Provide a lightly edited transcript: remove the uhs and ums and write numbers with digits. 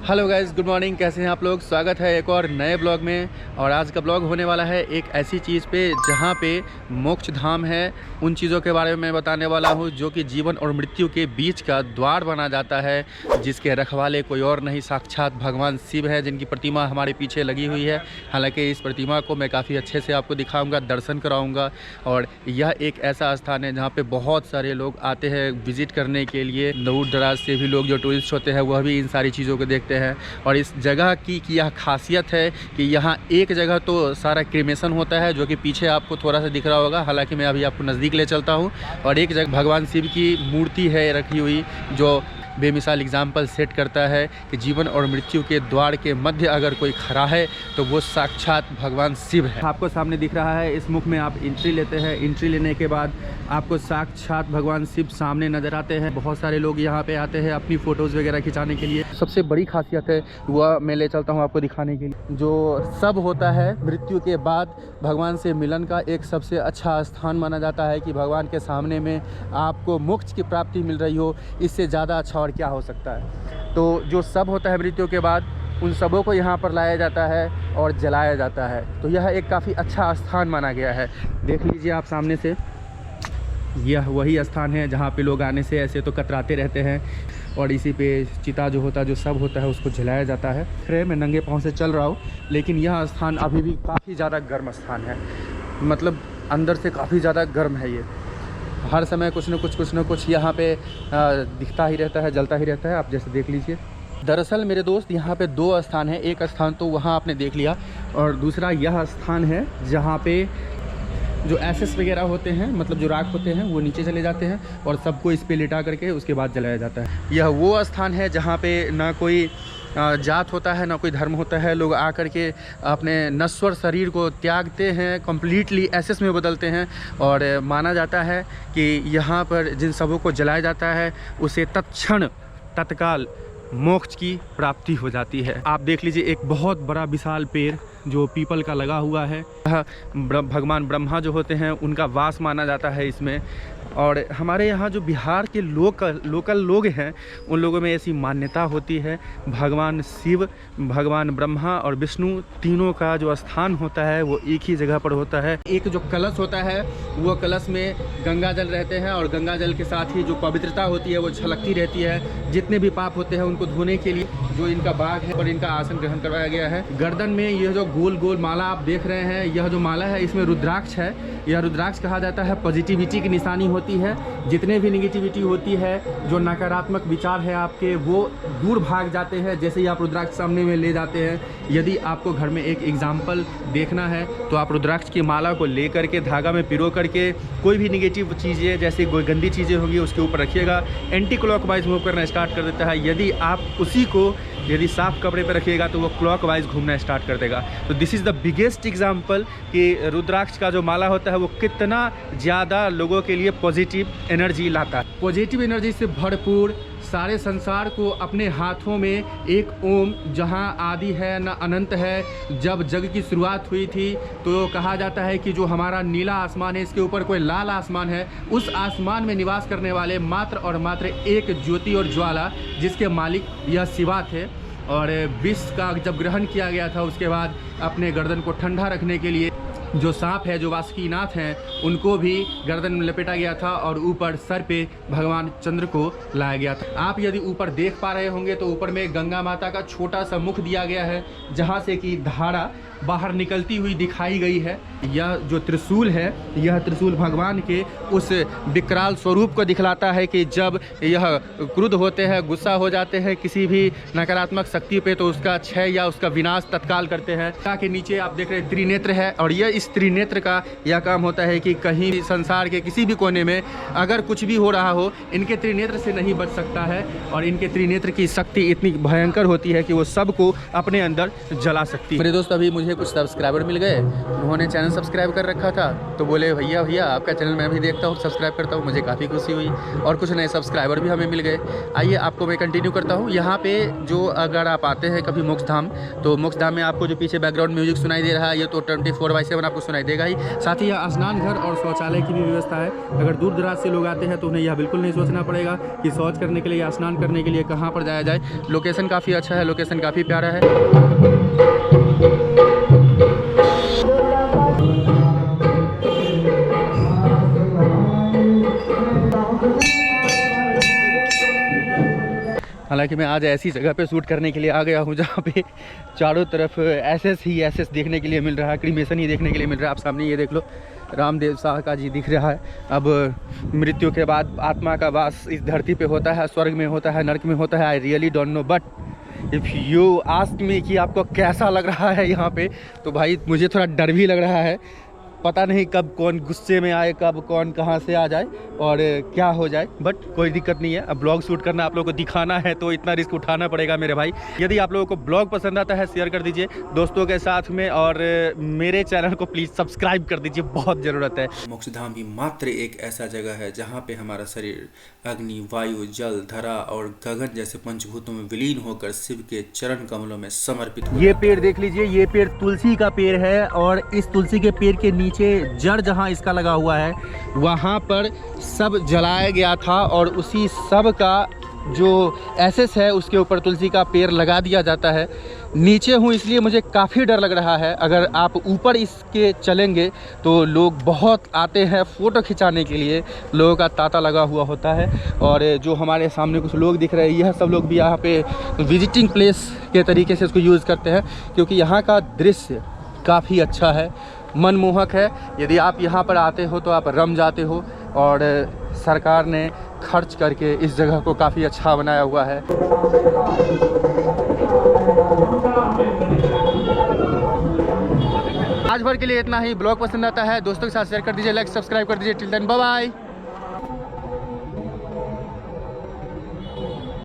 Hello guys, good morning. कैसे हैं आप लोग? स्वागत है एक और नए ब्लॉग में। और आज का ब्लॉग होने वाला है एक ऐसी चीज़ पे जहाँ पे मोक्ष धाम है। उन चीज़ों के बारे में मैं बताने वाला हूँ जो कि जीवन और मृत्यु के बीच का द्वार बना जाता है, जिसके रखवाले कोई और नहीं, साक्षात भगवान शिव है, जिनकी प्रतिमा हमारे पीछे लगी हुई है। हालांकि इस प्रतिमा को मैं काफ़ी अच्छे से आपको दिखाऊँगा, दर्शन कराऊँगा। और यह एक ऐसा स्थान है जहाँ पर बहुत सारे लोग आते हैं विज़िट करने के लिए। दूर दराज से भी लोग जो टूरिस्ट होते हैं वह भी इन सारी चीज़ों को देखते हैं। और इस जगह की यह खासियत है कि यहाँ एक जगह तो सारा क्रीमेशन होता है, जो कि पीछे आपको थोड़ा सा दिख रहा होगा। हालांकि मैं अभी आपको नज़दीक ले चलता हूँ। और एक जगह भगवान शिव की मूर्ति है रखी हुई, जो बेमिसाल एग्जाम्पल सेट करता है कि जीवन और मृत्यु के द्वार के मध्य अगर कोई खड़ा है तो वो साक्षात भगवान शिव है। आपको सामने दिख रहा है, इस मुख में आप एंट्री लेते हैं। एंट्री लेने के बाद आपको साक्षात भगवान शिव सामने नज़र आते हैं। बहुत सारे लोग यहाँ पे आते हैं अपनी फ़ोटोज़ वगैरह खिंचाने के लिए। सबसे बड़ी खासियत है वह मैं ले चलता हूँ आपको दिखाने के लिए। जो सब होता है मृत्यु के बाद भगवान से मिलन का एक सबसे अच्छा स्थान माना जाता है कि भगवान के सामने में आपको मोक्ष की प्राप्ति मिल रही हो, इससे ज़्यादा अच्छा और क्या हो सकता है। तो जो सब होता है मृत्यु के बाद, उन सबों को यहाँ पर लाया जाता है और जलाया जाता है। तो यह एक काफ़ी अच्छा स्थान माना गया है। देख लीजिए आप सामने से, यह वही स्थान है जहाँ पे लोग आने से ऐसे तो कतराते रहते हैं। और इसी पे चिता जो होता है, जो सब होता है, उसको जलाया जाता है। खैर मैं नंगे पाँव से चल रहा हूँ, लेकिन यह स्थान अभी भी काफ़ी ज़्यादा गर्म स्थान है। मतलब अंदर से काफ़ी ज़्यादा गर्म है। ये हर समय कुछ न कुछ यहाँ पे दिखता ही रहता है, जलता ही रहता है। आप जैसे देख लीजिए। दरअसल मेरे दोस्त, यहाँ पे दो स्थान है। एक स्थान तो वहाँ आपने देख लिया, और दूसरा यह स्थान है जहाँ पे जो एसेस वगैरह होते हैं, मतलब जो राख होते हैं, वो नीचे चले जाते हैं और सबको इस पे लिटा करके उसके बाद जलाया जाता है। यह वो स्थान है जहाँ पे ना कोई जात होता है, ना कोई धर्म होता है। लोग आकर के अपने नश्वर शरीर को त्यागते हैं, कम्प्लीटली एसेस में बदलते हैं। और माना जाता है कि यहाँ पर जिन सबों को जलाया जाता है उसे तत्क्षण तत्काल मोक्ष की प्राप्ति हो जाती है। आप देख लीजिए, एक बहुत बड़ा विशाल पेड़ जो पीपल का लगा हुआ है। भगवान ब्रह्मा जो होते हैं उनका वास माना जाता है इसमें। और हमारे यहाँ जो बिहार के लोकल लोग हैं, उन लोगों में ऐसी मान्यता होती है, भगवान शिव, भगवान ब्रह्मा और विष्णु तीनों का जो स्थान होता है वो एक ही जगह पर होता है। एक जो कलश होता है, वो कलश में गंगा जल रहते हैं, और गंगा जल के साथ ही जो पवित्रता होती है वो छलकती रहती है। जितने भी पाप होते हैं उनको धोने के लिए जो इनका बाग है और इनका आसन ग्रहण करवाया गया है। गर्दन में यह जो गोल गोल माला आप देख रहे हैं, यह जो माला है इसमें रुद्राक्ष है। यह रुद्राक्ष कहा जाता है पॉजिटिविटी की निशानी होती है। जितने भी निगेटिविटी होती है, जो नकारात्मक विचार है आपके, वो दूर भाग जाते हैं जैसे ही आप रुद्राक्ष सामने में ले जाते हैं। यदि आपको घर में एक एग्जाम्पल देखना है तो आप रुद्राक्ष की माला को ले करके धागा में पिरो करके कोई भी निगेटिव चीज़ें, जैसे कोई गंदी चीज़ें होंगी, उसके ऊपर रखिएगा। एंटी क्लॉकवाइज मूव करना स्टार्ट कर देता है। यदि आप उसी को यदि साफ कपड़े पर रखिएगा तो वो क्लॉकवाइज घूमना स्टार्ट कर देगा। तो this is the biggest example कि रुद्राक्ष का जो माला होता है वो कितना ज़्यादा लोगों के लिए पॉजिटिव एनर्जी लाता है। पॉजिटिव एनर्जी से भरपूर सारे संसार को अपने हाथों में एक ओम, जहाँ आदि है न अनंत है। जब जग की शुरुआत हुई थी तो कहा जाता है कि जो हमारा नीला आसमान है, इसके ऊपर कोई लाल आसमान है। उस आसमान में निवास करने वाले मात्र और मात्र एक ज्योति और ज्वाला, जिसके मालिक यह शिवा थे। और विष का जब ग्रहण किया गया था, उसके बाद अपने गर्दन को ठंडा रखने के लिए जो सांप है, जो वासुकीनाथ हैं, उनको भी गर्दन में लपेटा गया था और ऊपर सर पे भगवान चंद्र को लाया गया था। आप यदि ऊपर देख पा रहे होंगे तो ऊपर में गंगा माता का छोटा सा मुख दिया गया है, जहाँ से कि धारा बाहर निकलती हुई दिखाई गई है। यह जो त्रिशूल है, यह त्रिशूल भगवान के उस विकराल स्वरूप को दिखलाता है कि जब यह क्रुद्ध होते हैं, गुस्सा हो जाते हैं किसी भी नकारात्मक शक्ति पे, तो उसका क्षय या उसका विनाश तत्काल करते हैं। के नीचे आप देख रहे हैं त्रिनेत्र है, और यह इस त्रिनेत्र का यह काम होता है कि कहीं भी संसार के किसी भी कोने में अगर कुछ भी हो रहा हो, इनके त्रिनेत्र से नहीं बच सकता है। और इनके त्रिनेत्र की शक्ति इतनी भयंकर होती है कि वो सबको अपने अंदर जला सकती है। मेरे दोस्त, अभी मुझे कुछ सब्सक्राइबर मिल गए, उन्होंने चैनल सब्सक्राइब कर रखा था, तो बोले भैया आपका चैनल मैं भी देखता हूँ, सब्सक्राइब करता हूँ। मुझे काफ़ी खुशी हुई, और कुछ नए सब्सक्राइबर भी हमें मिल गए। आइए आपको मैं कंटिन्यू करता हूँ। यहाँ पे जो अगर आप आते हैं कभी मोक्ष धाम, तो मोक्ष धाम में आपको जो पीछे बैकग्राउंड म्यूजिक सुनाई दे रहा है, ये तो 24/7 आप आपको सुनाई देगा ही। साथ ही यहाँ स्नान घर और शौचालय की भी व्यवस्था है। अगर दूर दराज से लोग आते हैं तो उन्हें यह बिल्कुल नहीं सोचना पड़ेगा कि शौच करने के लिए या स्नान करने के लिए कहाँ पर जाया जाए। लोकेशन काफ़ी अच्छा है, लोकेशन काफ़ी प्यारा है। हालांकि मैं आज ऐसी जगह पे शूट करने के लिए आ गया हूँ जहाँ पे चारों तरफ एसएस देखने के लिए मिल रहा है, क्रीमेशन ही देखने के लिए मिल रहा है। आप सामने ये देख लो, रामदेव शाह का जी दिख रहा है। अब मृत्यु के बाद आत्मा का वास इस धरती पे होता है, स्वर्ग में होता है, नरक में होता है। I really don't know, but if you ask me कि आपको कैसा लग रहा है यहाँ पे, तो भाई मुझे थोड़ा डर भी लग रहा है। पता नहीं कब कौन गुस्से में आए, कब कौन कहाँ से आ जाए और क्या हो जाए, बट कोई दिक्कत नहीं है। अब ब्लॉग शूट करना, आप लोगों को दिखाना है तो इतना रिस्क उठाना पड़ेगा मेरे भाई। यदि आप लोगों को ब्लॉग पसंद आता है शेयर कर दीजिए दोस्तों के साथ में, और मेरे चैनल को प्लीज़ सब्सक्राइब कर दीजिए, बहुत ज़रूरत है। मोक्षधाम ही मात्र एक ऐसा जगह है जहाँ पे हमारा शरीर अग्नि, वायु, जल, धरा और गगन जैसे पंचभूतों में विलीन होकर शिव के चरण कमलों में समर्पित। ये पेड़ देख लीजिए, ये पेड़ तुलसी का पेड़ है और इस तुलसी के पेड़ के नीचे जड़ जहाँ इसका लगा हुआ है वहाँ पर सब जलाया गया था, और उसी सब का जो एसेस है उसके ऊपर तुलसी का पेड़ लगा दिया जाता है। नीचे हूँ इसलिए मुझे काफ़ी डर लग रहा है। अगर आप ऊपर इसके चलेंगे तो लोग बहुत आते हैं फ़ोटो खिंचाने के लिए, लोगों का तांता लगा हुआ होता है। और जो हमारे सामने कुछ लोग दिख रहे हैं, यह सब लोग भी यहाँ पे विजिटिंग प्लेस के तरीके से इसको यूज़ करते हैं, क्योंकि यहाँ का दृश्य काफ़ी अच्छा है, मनमोहक है। यदि आप यहाँ पर आते हो तो आप रम जाते हो, और सरकार ने खर्च करके इस जगह को काफ़ी अच्छा बनाया हुआ है। आज भर के लिए इतना ही। ब्लॉग पसंद आता है दोस्तों के साथ शेयर कर दीजिए, लाइक सब्सक्राइब कर दीजिए। Till then bye bye.